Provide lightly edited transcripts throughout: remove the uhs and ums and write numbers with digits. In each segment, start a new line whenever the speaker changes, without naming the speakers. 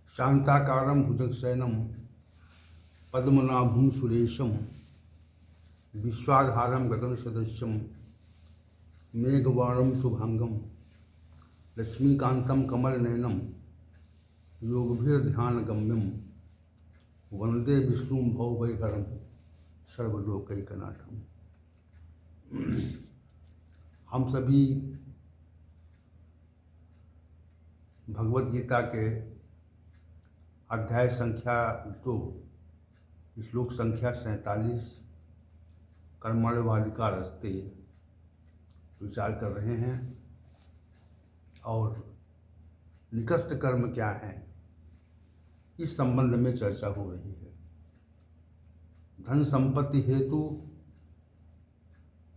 शांताकारं भुजगशयनं पद्मनाभं सुरेशं विश्वाधारं गगनसदृशं मेघवर्णं शुभांगं लक्ष्मीकान्तं कमलनयनं योगभिर्ध्यानगम्यं वंदे विष्णुं भवभयहरं सर्वलोकैकनाथं। हम सभी भगवत गीता के अध्याय संख्या 2 श्लोक संख्या 47 कर्मण्येवाधिकारस्ते विचार कर रहे हैं और निकृष्ट कर्म क्या है इस संबंध में चर्चा हो रही है। धन संपत्ति हेतु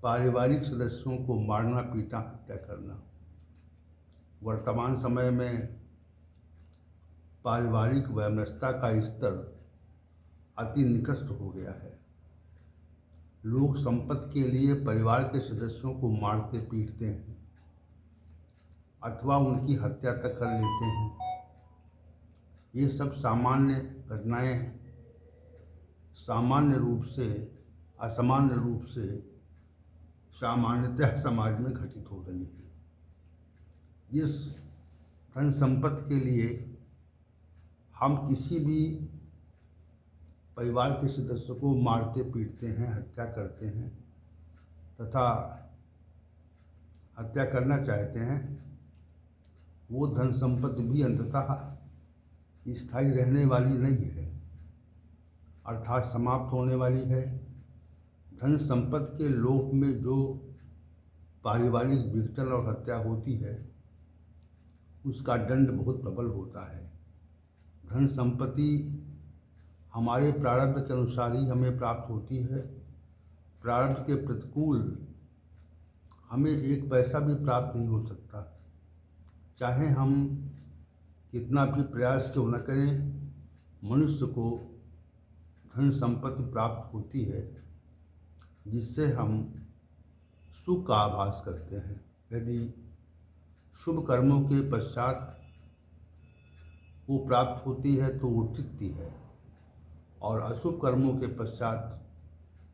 पारिवारिक सदस्यों को मारना पीटना हत्या करना वर्तमान समय में पारिवारिक वैमनस्यता का स्तर अति निकृष्ट हो गया है। लोग संपत्ति के लिए परिवार के सदस्यों को मारते पीटते हैं अथवा उनकी हत्या तक कर लेते हैं। ये सब सामान्य घटनाएं सामान्य रूप से असामान्य रूप से सामान्यतः समाज में घटित हो रही है। जिस धन संपत्ति के लिए हम किसी भी परिवार के सदस्य को मारते पीटते हैं, हत्या करते हैं तथा हत्या करना चाहते हैं, वो धन संपत्ति भी अंततः स्थायी रहने वाली नहीं है, अर्थात समाप्त होने वाली है। धन संपत्ति के लोभ में जो पारिवारिक विघटन और हत्या होती है उसका दंड बहुत प्रबल होता है। धन संपत्ति हमारे प्रारब्ध के अनुसार ही हमें प्राप्त होती है। प्रारब्ध के प्रतिकूल हमें एक पैसा भी प्राप्त नहीं हो सकता, चाहे हम कितना भी प्रयास क्यों न करें। मनुष्य को धन संपत्ति प्राप्त होती है जिससे हम सुख का आभास करते हैं। यदि शुभ कर्मों के पश्चात वो प्राप्त होती है तो वो टिकती है और अशुभ कर्मों के पश्चात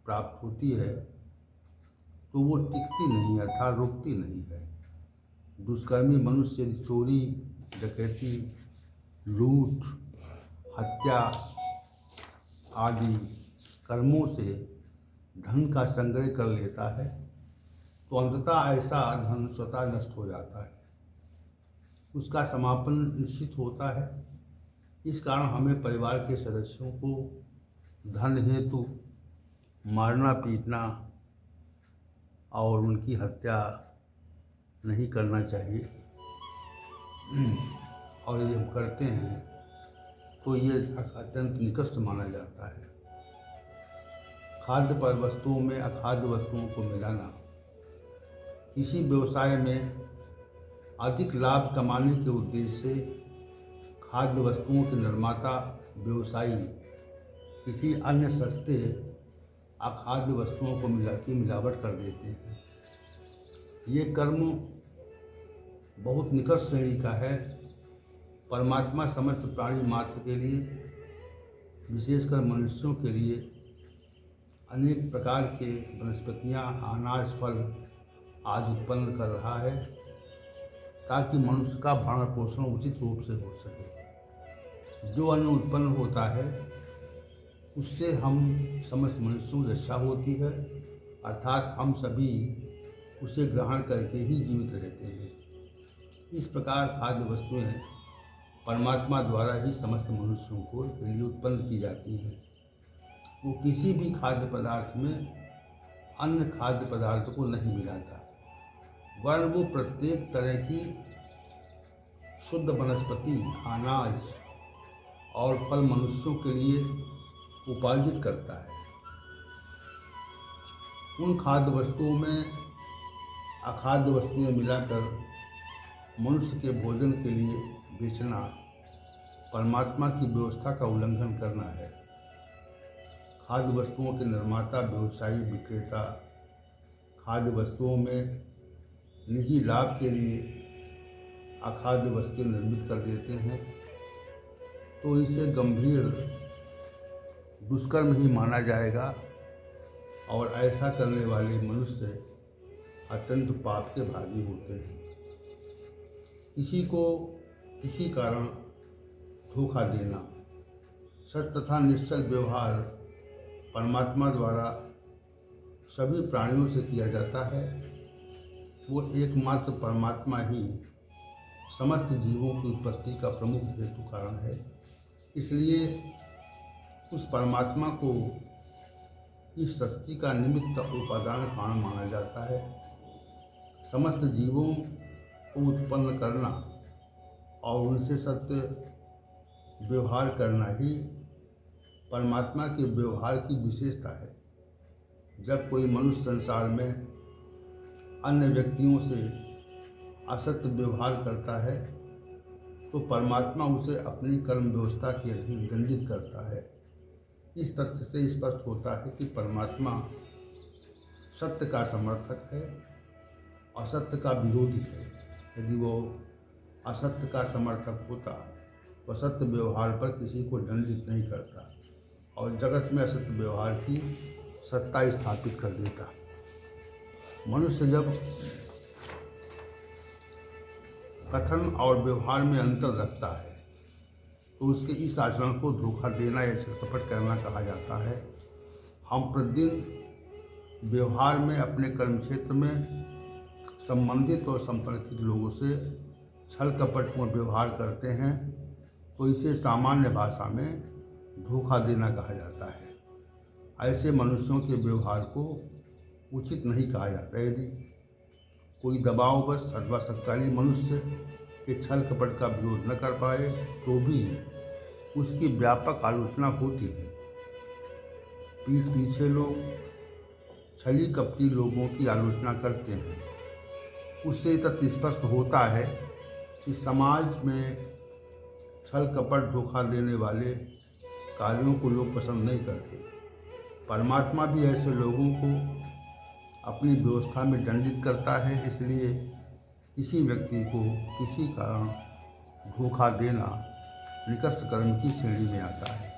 प्राप्त होती है तो वो टिकती नहीं, अर्थात रुकती नहीं है। दुष्कर्मी मनुष्य यदि चोरी, डकैती, लूट, हत्या आदि कर्मों से धन का संग्रह कर लेता है तो अंततः ऐसा धन स्वतः नष्ट हो जाता है, उसका समापन निश्चित होता है। इस कारण हमें परिवार के सदस्यों को धन हेतु मारना पीटना और उनकी हत्या नहीं करना चाहिए। और यदि हम करते हैं तो ये अत्यंत निकृष्ट माना जाता है। खाद्य वस्तुओं में अखाद्य वस्तुओं को मिलाना, किसी व्यवसाय में अधिक लाभ कमाने के उद्देश्य से खाद्य वस्तुओं के निर्माता व्यवसायी किसी अन्य सस्ते अखाद्य वस्तुओं को मिलावट कर देते हैं। ये कर्म बहुत निकृष्ट श्रेणी का है। परमात्मा समस्त प्राणी मात्र के लिए, विशेषकर मनुष्यों के लिए अनेक प्रकार के वनस्पतियाँ, अनाज, फल आदि उत्पन्न कर रहा है ताकि मनुष्य का भरण पोषण उचित रूप से हो सके। जो अन्न उत्पन्न होता है उससे हम समस्त मनुष्यों की रक्षा होती है, अर्थात हम सभी उसे ग्रहण करके ही जीवित रहते हैं। इस प्रकार खाद्य वस्तुएं परमात्मा द्वारा ही समस्त मनुष्यों को के लिए उत्पन्न की जाती हैं। वो किसी भी खाद्य पदार्थ में अन्य खाद्य पदार्थ को नहीं मिलाता, वरन वो प्रत्येक तरह की शुद्ध वनस्पति, अनाज और फल मनुष्यों के लिए उपार्जित करता है। उन खाद्य वस्तुओं में अखाद्य वस्तुएं मिलाकर मनुष्य के भोजन के लिए बेचना परमात्मा की व्यवस्था का उल्लंघन करना है। खाद्य वस्तुओं के निर्माता, व्यवसायी, विक्रेता खाद्य वस्तुओं में निजी लाभ के लिए अखाद्य वस्तुएं निर्मित कर देते हैं तो इसे गंभीर दुष्कर्म ही माना जाएगा और ऐसा करने वाले मनुष्य अत्यंत पाप के भागी होते हैं। किसी को किसी कारण धोखा देना, सत्य तथा निश्चल व्यवहार परमात्मा द्वारा सभी प्राणियों से किया जाता है। वो एकमात्र परमात्मा ही समस्त जीवों की उत्पत्ति का प्रमुख हेतु कारण है। इसलिए उस परमात्मा को इस सृष्टि का निमित्त और उपादान कारण माना जाता है। समस्त जीवों को उत्पन्न करना और उनसे सत्य व्यवहार करना ही परमात्मा के व्यवहार की विशेषता है। जब कोई मनुष्य संसार में अन्य व्यक्तियों से असत्य व्यवहार करता है तो परमात्मा उसे अपनी कर्म व्यवस्था के अधीन दंडित करता है। इस तथ्य से स्पष्ट होता है कि परमात्मा सत्य का समर्थक है, असत्य का विरोधी है। यदि वो असत्य का समर्थक होता तो सत्य व्यवहार पर किसी को दंडित नहीं करता और जगत में असत्य व्यवहार की सत्ता स्थापित कर देता। मनुष्य जब कथन और व्यवहार में अंतर रखता है तो उसके इस आचरण को धोखा देना या छलकपट करना कहा जाता है। हम प्रतिदिन व्यवहार में अपने कर्म क्षेत्र में संबंधित और संपर्कित लोगों से छल कपटपूर्ण व्यवहार करते हैं तो इसे सामान्य भाषा में धोखा देना कहा जाता है। ऐसे मनुष्यों के व्यवहार को उचित नहीं कहा जाता। यदि कोई दबाववश अथवा शक्तिशाली मनुष्य के छल कपट का विरोध न कर पाए तो भी उसकी व्यापक आलोचना होती है। पीठ पीछे लोग छली कपटी लोगों की आलोचना करते हैं। उससे तथ्य स्पष्ट होता है कि समाज में छल कपट धोखा देने वाले कार्यों को लोग पसंद नहीं करते। परमात्मा भी ऐसे लोगों को अपनी व्यवस्था में दंडित करता है। इसलिए किसी व्यक्ति को किसी कारण धोखा देना निकृष्ट कर्म की श्रेणी में आता है।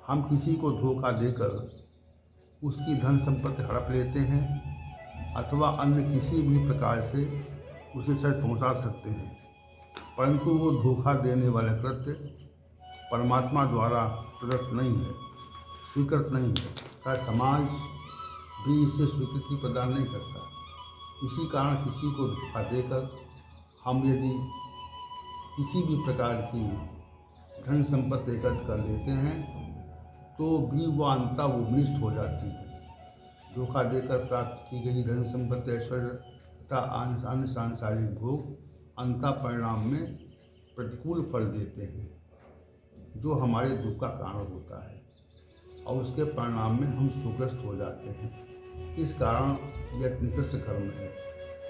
हम किसी को धोखा देकर उसकी धन संपत्ति हड़प लेते हैं अथवा अन्य किसी भी प्रकार से उसे क्षति पहुंचा सकते हैं, परंतु वो धोखा देने वाला कृत्य परमात्मा द्वारा प्रदत्त नहीं है, स्वीकृत नहीं है तथा समाज भी इसे स्वीकृति प्रदान नहीं करता। इसी कारण किसी को धोखा देकर हम यदि किसी भी प्रकार की धन संपत्ति एकत्र कर लेते हैं तो भी वह अंततः वो विनिष्ट हो जाती है। धोखा देकर प्राप्त की गई धन संपत्ति, ऐश्वर्य तथा अन्य सांसारिक भोग अंततः परिणाम में प्रतिकूल फल देते हैं जो हमारे दुख का कारण होता है और उसके परिणाम में हम सुग्रस्त हो जाते हैं। इस कारण यह निकृष्ट कर्म है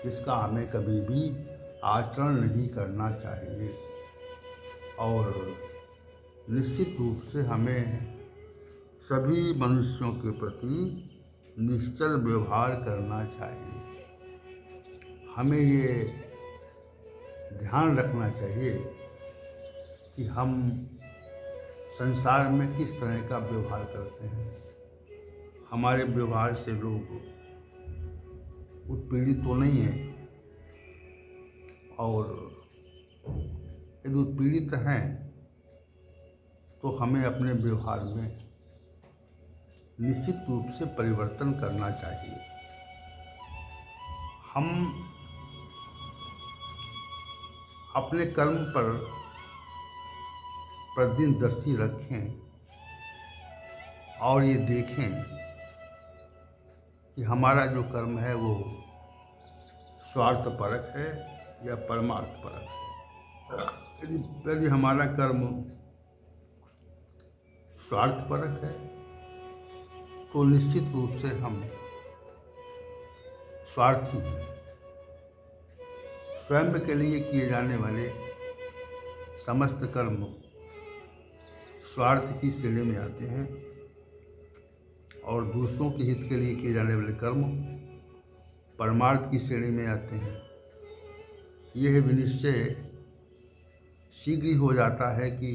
जिसका हमें कभी भी आचरण नहीं करना चाहिए और निश्चित रूप से हमें सभी मनुष्यों के प्रति निश्चल व्यवहार करना चाहिए। हमें ये ध्यान रखना चाहिए कि हम संसार में किस तरह का व्यवहार करते हैं। हमारे व्यवहार से लोग उत्पीड़ित तो नहीं है और यदि उत्पीड़ित हैं तो हमें अपने व्यवहार में निश्चित रूप से परिवर्तन करना चाहिए। हम अपने कर्म पर प्रतिदिन दृष्टि रखें और ये देखें कि हमारा जो कर्म है वो स्वार्थपरक है या परमार्थपरक है। यदि हमारा कर्म स्वार्थपरक है तो निश्चित रूप से हम स्वार्थी हैं। स्वयं के लिए किए जाने वाले समस्त कर्म स्वार्थ की श्रेणी में आते हैं और दूसरों के हित के लिए किए जाने वाले कर्म परमार्थ की श्रेणी में आते हैं। यह विनिश्चय शीघ्र ही हो जाता है कि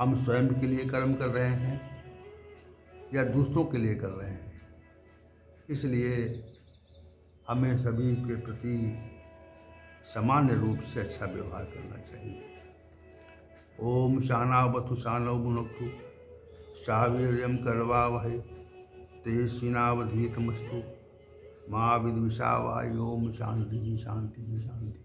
हम स्वयं के लिए कर्म कर रहे हैं या दूसरों के लिए कर रहे हैं। इसलिए हमें सभी के प्रति सामान्य रूप से अच्छा व्यवहार करना चाहिए। ओम शानावतु शानौ भुनक्तु शावीर्यं करवावहै तेजस्विनावधीतमस्तु माँ विद्विषावहै। ओम शांति शांति शांति।